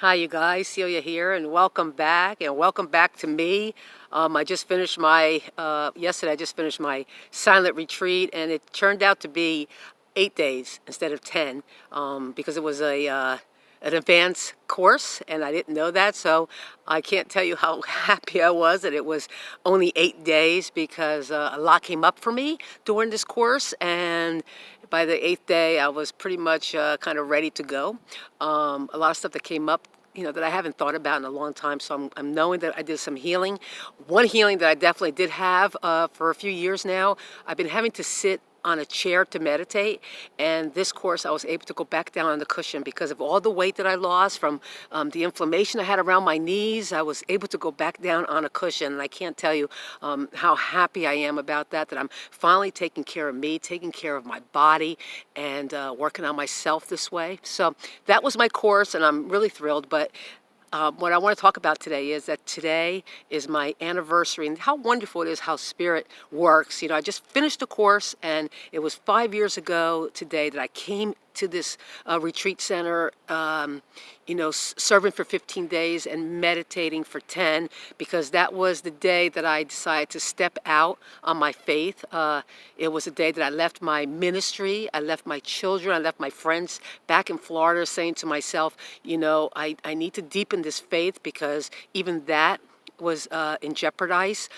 Hi, you guys. Celia here, and welcome back, to me. I just finished my yesterday. I just finished my silent retreat, and it turned out to be 8 days instead of 10, because it was a an advanced course, and I didn't know that. So I can't tell you how happy I was that it was only 8 days, because a lot came up for me during this course, and by the eighth day, I was pretty much kind of ready to go. A lot of stuff that came up, that I haven't thought about in a long time. So I'm knowing that I did some healing. One healing that I definitely did have for a few years now, I've been having to sit on a chair to meditate, and this course I was able to go back down on the cushion because of all the weight that I lost from the inflammation I had around my knees. I was able to go back down on a cushion, and I can't tell you how happy I am about that I'm finally taking care of me, taking care of my body, and working on myself this way. So that was my course, and I'm really thrilled. But what I want to talk about today is that today is my anniversary, and how wonderful it is how Spirit works. I just finished the course, and it was 5 years ago today that I came to this retreat center, serving for 15 days and meditating for 10, because that was the day that I decided to step out on my faith. It was a day that I left my ministry, I left my children, I left my friends back in Florida, saying to myself, I need to deepen this faith, because even that was in jeopardize,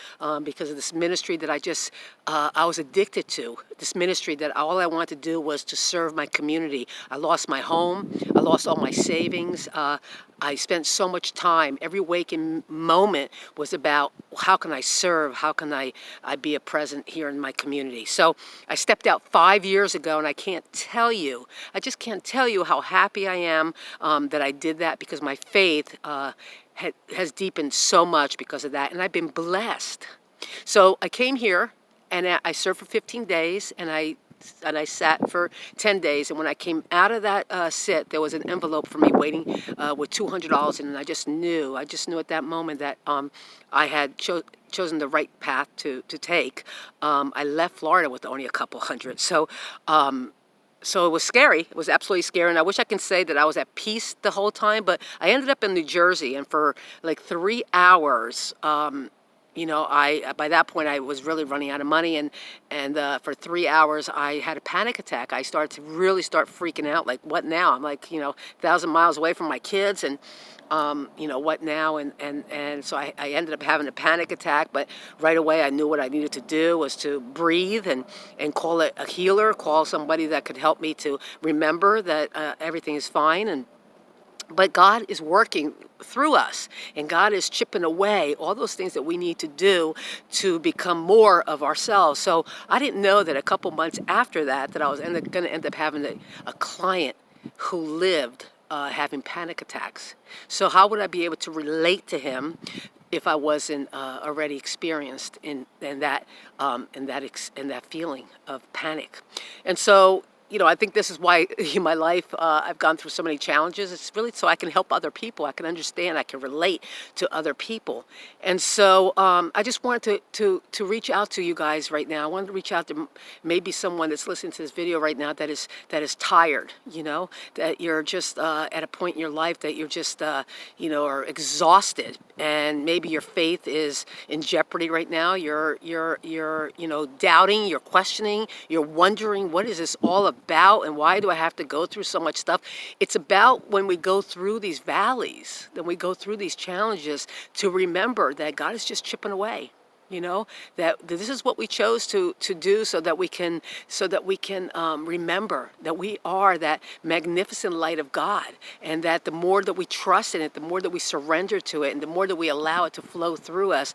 because of this ministry that I was addicted to. This ministry that all I wanted to do was to serve my community. I lost my home. I lost all my savings. I spent so much time. Every waking moment was about, how can I serve? How can I be a present here in my community? So I stepped out 5 years ago, and I just can't tell you how happy I am that I did that, because my faith has deepened so much because of that, and I've been blessed. So I came here, and I served for 15 days, and I sat for 10 days. And when I came out of that sit, there was an envelope for me waiting with $200 in it. And I just knew at that moment that I had chosen the right path to take. I left Florida with only a couple hundred. So it was scary. It was absolutely scary. And I wish I could say that I was at peace the whole time, but I ended up in New Jersey, and for like 3 hours, by that point I was really running out of money, and for 3 hours I had a panic attack. I started to really start freaking out, like, what now? I'm like, 1,000 miles away from my kids, and what now? And so I ended up having a panic attack, but right away I knew what I needed to do was to breathe and call it a healer, call somebody that could help me to remember that everything is fine. But God is working through us, and God is chipping away all those things that we need to do to become more of ourselves. So I didn't know that a couple months after that I was going to end up having a client who lived having panic attacks. So how would I be able to relate to him if I wasn't already experienced in that feeling of panic? And so, I think this is why in my life I've gone through so many challenges. It's really so I can help other people. I can understand. I can relate to other people. And so I just wanted to reach out to you guys right now. I wanted to reach out to maybe someone that's listening to this video right now that is tired. That you're just at a point in your life that you're just are exhausted, and maybe your faith is in jeopardy right now. You're doubting. You're questioning. You're wondering, what is this all about, and why do I have to go through so much stuff? It's about, when we go through these valleys, then we go through these challenges, to remember that God is just chipping away. That this is what we chose to do, so that we can remember that we are that magnificent light of God, and that the more that we trust in it, the more that we surrender to it, and the more that we allow it to flow through us,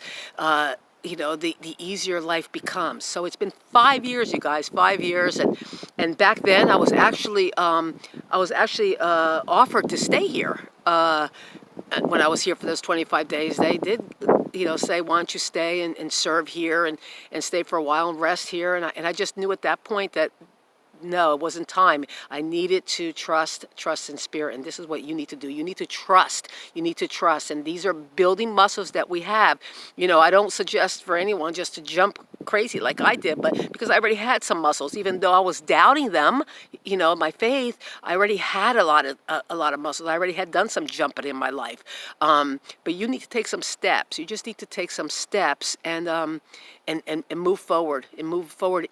the easier life becomes. So it's been 5 years, you guys, 5 years, and back then I was actually offered to stay here. When I was here for those 25 days, they did, say, why don't you stay and serve here and stay for a while and rest here. And I just knew at that point that no, it wasn't time. I needed to trust in spirit. And this is what you need to do. You need to trust. You need to trust. And these are building muscles that we have. I don't suggest for anyone just to jump crazy like I did, but because I already had some muscles, even though I was doubting them, my faith, I already had a lot of muscles. I already had done some jumping in my life. But you need to take some steps. You just need to take some steps and move forward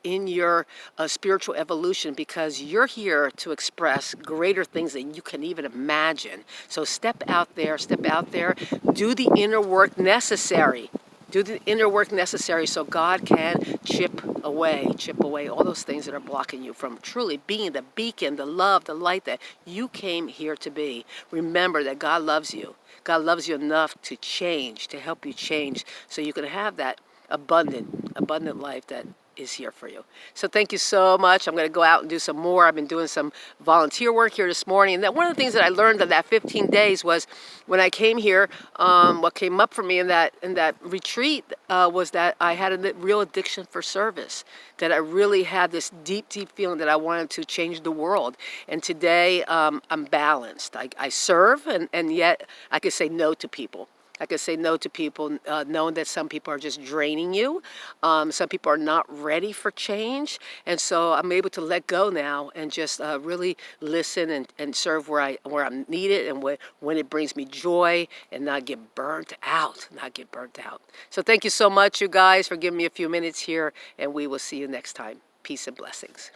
in your spiritual evolution, because you're here to express greater things than you can even imagine. So step out there, do the inner work necessary. Do the inner work necessary so God can chip away all those things that are blocking you from truly being the beacon, the love, the light that you came here to be. Remember that God loves you. God loves you enough to change, to help you change, so you can have that abundant life that is here for you. So thank you so much. I'm going to go out and do some more. I've been doing some volunteer work here this morning. And that one of the things that I learned in that 15 days was when I came here, what came up for me in that retreat was that I had a real addiction for service, that I really had this deep feeling that I wanted to change the world. And today I'm balanced. I serve, and yet I can say no to people. I can say no to people, knowing that some people are just draining you. Some people are not ready for change. And so I'm able to let go now and just really listen and serve where I'm needed, and when it brings me joy, and not get burnt out. So thank you so much, you guys, for giving me a few minutes here, and we will see you next time. Peace and blessings.